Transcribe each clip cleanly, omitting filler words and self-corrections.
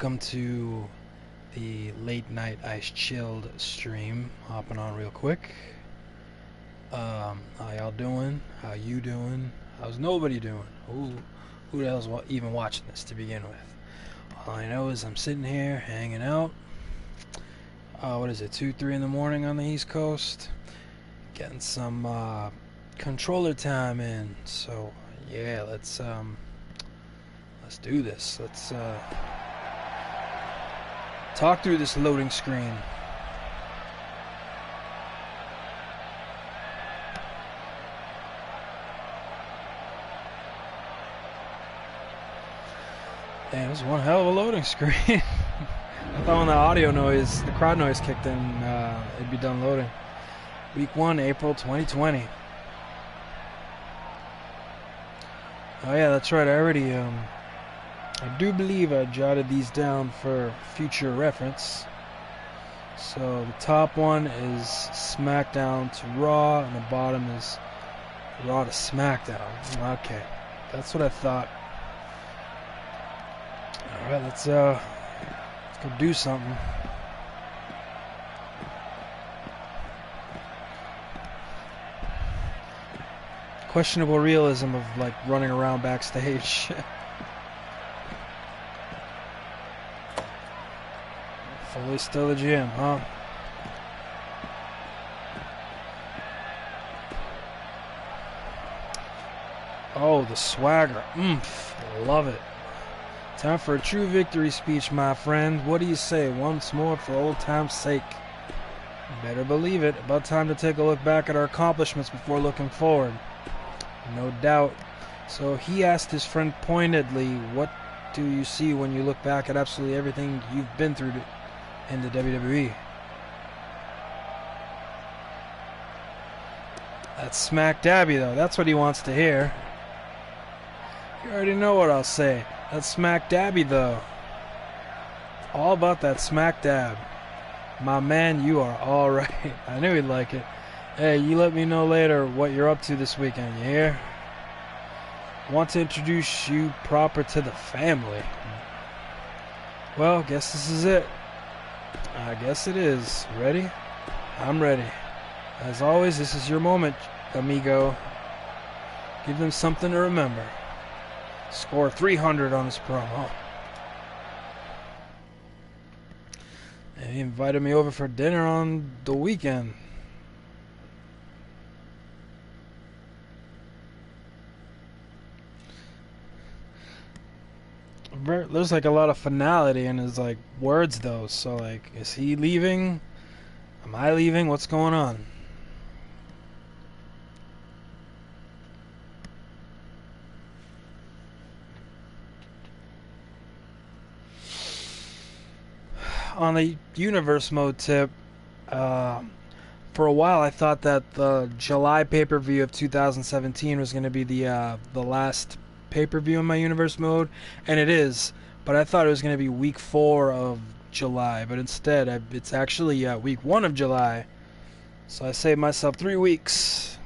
Welcome to the late night ice chilled stream. Hopping on real quick. How y'all doing? How you doing? How's nobody doing? Who the hell's even watching this to begin with? All I know is I'm sitting here hanging out. What is it? 2, 3 in the morning on the East Coast. Getting some controller time in. So yeah, let's do this. Let's talk through this loading screen. Damn, this is one hell of a loading screen. I thought when the audio noise, the crowd noise kicked in, it'd be done loading. Week 1, April 2020. Oh yeah, that's right. I do believe I jotted these down for future reference. So the top one is SmackDown to Raw, and the bottom is Raw to SmackDown. Okay, that's what I thought. All right, let's go do something. Questionable realism of like running around backstage. Fully still a gym, huh? Oh, the swagger. Love it. Time for a true victory speech, my friend. What do you say? Once more for old time's sake. Better believe it. About time to take a look back at our accomplishments before looking forward. No doubt. So he asked his friend pointedly, what do you see when you look back at absolutely everything you've been through in the WWE? That's Smack Dabby, though. That's what he wants to hear. You already know what I'll say. That's Smack Dabby, though. All about that Smack Dab. My man, you are all right. I knew he'd like it. Hey, you let me know later what you're up to this weekend, you hear? Want to introduce you proper to the family. Well, guess this is it. I guess it is. Ready? I'm ready. As always, this is your moment, amigo. Give them something to remember. Score 300 on this promo. And he invited me over for dinner on the weekend. There's like a lot of finality in his like words though, so like, is he leaving? Am I leaving? What's going on? On the universe mode tip, for a while I thought that the July pay-per-view of 2017 was going to be the last pay-per-view in my universe mode, and it is, but I thought it was going to be week 4 of July, but instead it's actually week 1 of July, so I saved myself 3 weeks.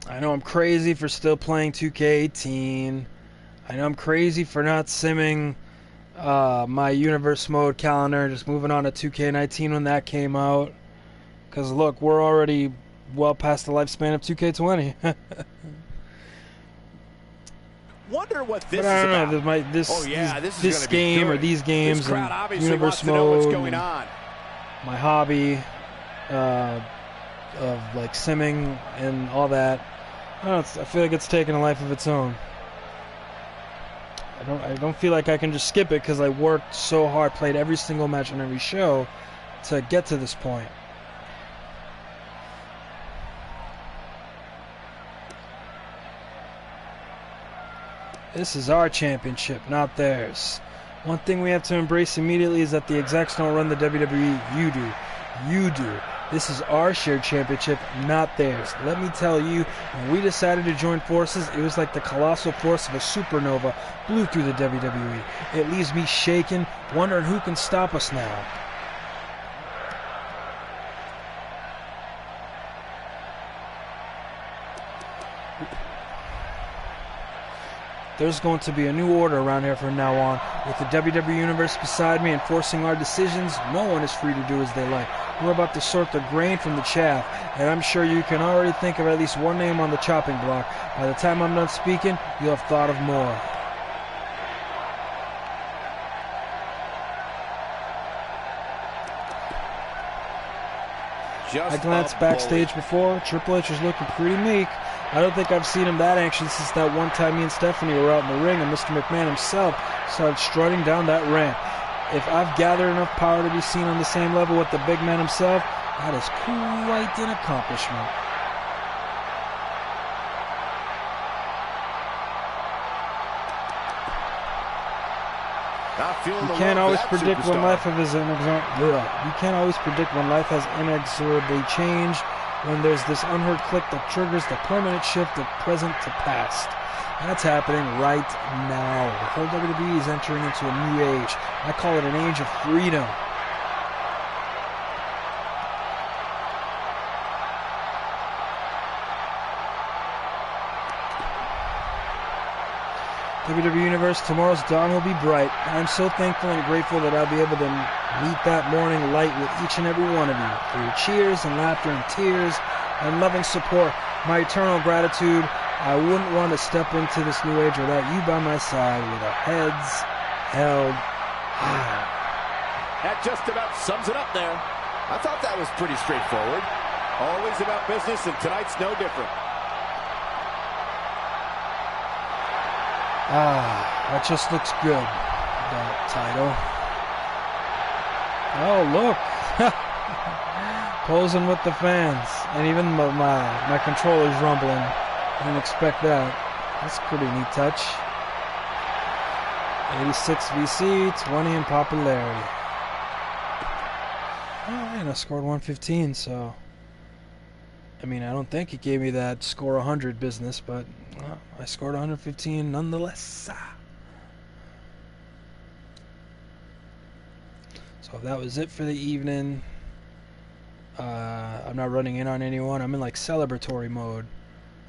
I know I'm crazy for still playing 2K18. I know I'm crazy for not simming my universe mode calendar and just moving on to 2K19 when that came out, because look, we're already well past the lifespan of 2K20. Wonder what this but I don't is know, about. this game or these games and universe mode, what's going on. My hobby of like simming and all that, I feel like it's taking a life of its own. I don't feel like I can just skip it because I worked so hard, played every single match on every show to get to this point. This is our championship, not theirs. One thing we have to embrace immediately is that the execs don't run the WWE. You do. You do. This is our shared championship, not theirs. Let me tell you, when we decided to join forces, it was like the colossal force of a supernova blew through the WWE. It leaves me shaken, wondering who can stop us now. there's going to be a new order around here from now on. With the WWE Universe beside me enforcing our decisions, no one is free to do as they like. We're about to sort the grain from the chaff, and I'm sure you can already think of at least one name on the chopping block. By the time I'm done speaking, you'll have thought of more. I glanced backstage before. Triple H was looking pretty meek. I don't think I've seen him that anxious since that one time me and Stephanie were out in the ring and Mr. McMahon himself started strutting down that ramp. If I've gathered enough power to be seen on the same level with the big man himself, that is quite an accomplishment. You can't always predict when life has inexorably changed, when there's this unheard click that triggers the permanent shift of present to past. That's happening right now. The whole WWE is entering into a new age. I call it an age of freedom. WWE Universe, tomorrow's dawn will be bright. I'm so thankful and grateful that I'll be able to meet that morning light with each and every one of you. Through cheers and laughter and tears and loving support, my eternal gratitude. I wouldn't want to step into this new age without you by my side, with our heads held high. That just about sums it up there. I thought that was pretty straightforward. Always about business, and tonight's no different. That just looks good, that title. Oh, look. Posing with the fans. And even my controller's rumbling. I didn't expect that. That's a pretty neat touch. 86 VC, 20 in popularity. Alright, I scored 115, so... I mean, I don't think it gave me that score 100 business, but I scored 115 nonetheless. So that was it for the evening. I'm not running in on anyone. I'm in like celebratory mode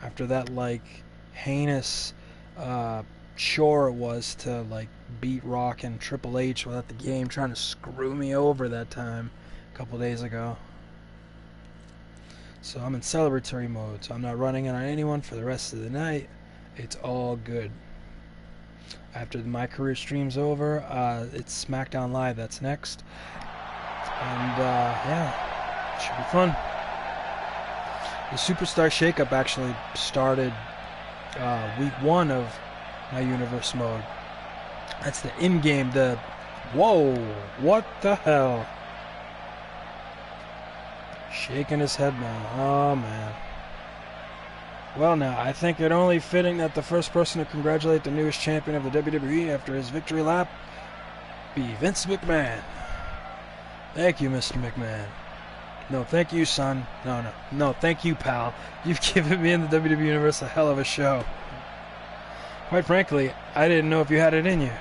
after that like heinous chore it was to like beat Rock and Triple H without the game trying to screw me over that time a couple days ago. So I'm in celebratory mode, so I'm not running in on anyone for the rest of the night. It's all good. After my career stream's over, it's SmackDown Live that's next. And yeah, it should be fun. The Superstar Shakeup actually started week 1 of my universe mode. That's the in-game, whoa, what the hell? Shaking his head now. Oh, man. Well, now, I think it only fitting that the first person to congratulate the newest champion of the WWE after his victory lap be Vince McMahon. Thank you, Mr. McMahon. No, thank you, son. No, thank you, pal. You've given me in the WWE Universe a hell of a show. Quite frankly, I didn't know if you had it in you.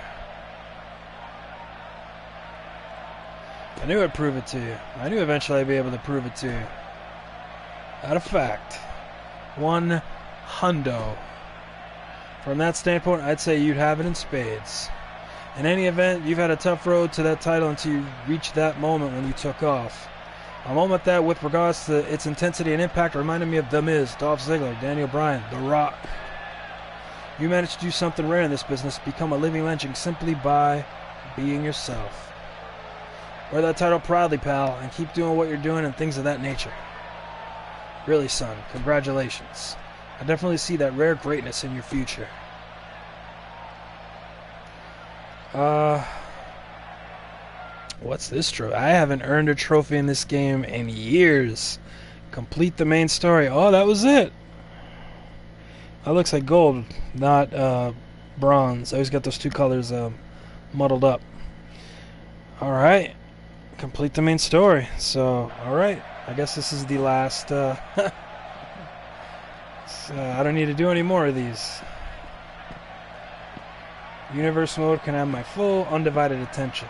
I knew I'd prove it to you. I knew eventually I'd be able to prove it to you. Out of fact. 1 hundo. From that standpoint, I'd say you'd have it in spades. In any event, you've had a tough road to that title until you reached that moment when you took off. A moment that, with regards to its intensity and impact, reminded me of The Miz, Dolph Ziggler, Daniel Bryan, The Rock. You managed to do something rare in this business, become a living legend simply by being yourself. Wear that title proudly, pal, and keep doing what you're doing and things of that nature. Really, son, congratulations. I definitely see that rare greatness in your future. What's this trophy? I haven't earned a trophy in this game in years. Complete the main story. Oh, that was it. That looks like gold, not bronze. I always got those two colors muddled up. Alright. Complete the main story. So, alright. I guess this is the last. I don't need to do any more of these. Universe mode can have my full, undivided attention.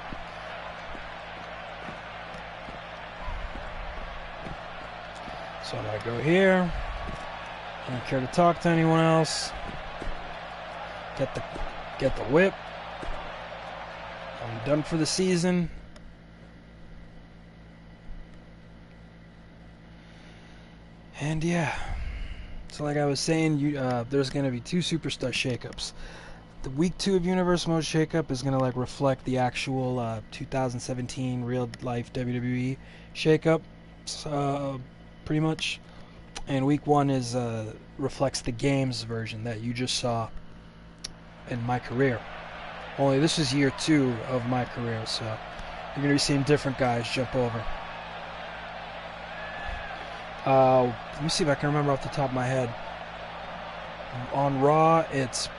So I'm going to go here. I don't care to talk to anyone else. get the whip. I'm done for the season. And yeah, so like I was saying, there's going to be 2 superstar shakeups. The week 2 of Universe Mode shakeup is going to like reflect the actual 2017 real life WWE shakeup, pretty much. And week 1 is reflects the games version that you just saw in MyCareer. Only this is year 2 of MyCareer, so you're going to be seeing different guys jump over. Let me see if I can remember off the top of my head. On Raw, it's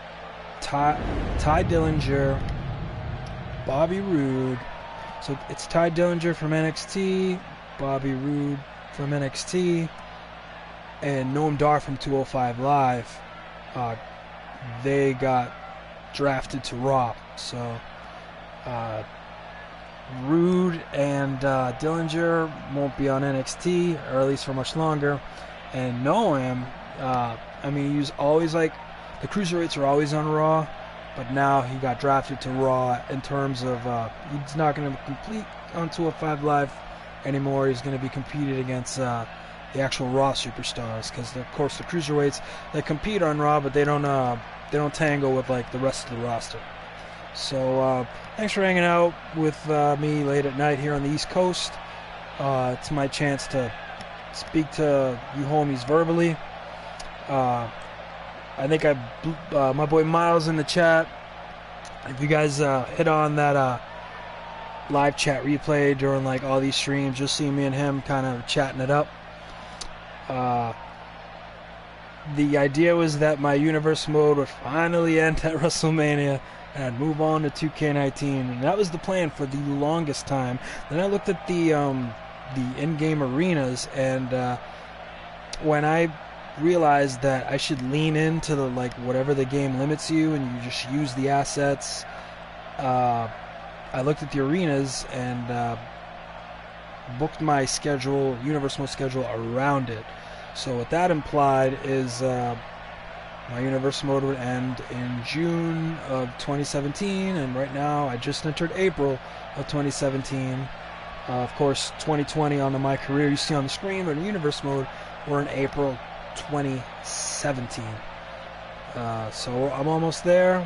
Ty Dillinger, Bobby Roode. So it's Ty Dillinger from NXT, Bobby Roode from NXT, and Noam Dar from 205 Live. They got drafted to Raw. So Roode and Dillinger won't be on NXT, or at least for much longer. And Noam, I mean, he was always like, the Cruiserweights are always on Raw, but now he got drafted to Raw in terms of, he's not going to compete on 205 Live anymore. He's going to be competed against the actual Raw superstars, because of course the Cruiserweights, they compete on Raw, but they don't tangle with like the rest of the roster. So thanks for hanging out with me late at night here on the East Coast. It's my chance to speak to you homies verbally. I think my boy Miles in the chat, if you guys hit on that live chat replay during like all these streams, you'll see me and him kind of chatting it up. The idea was that my Universe Mode would finally end at WrestleMania and move on to 2K18, and that was the plan for the longest time. Then I looked at the in-game arenas, and when I realized that I should lean into the like whatever the game limits you, and you just use the assets, I looked at the arenas and booked my schedule, Universe Mode schedule, around it. So what that implied is my Universe Mode would end in June of 2017, and right now I just entered April of 2017. Of course, 2020 on the MyCareer you see on the screen, but in Universe Mode we're in April 2017. So I'm almost there.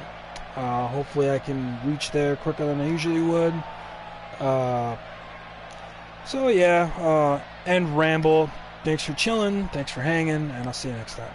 Hopefully I can reach there quicker than I usually would. So yeah, and ramble. Thanks for chilling, thanks for hanging, and I'll see you next time.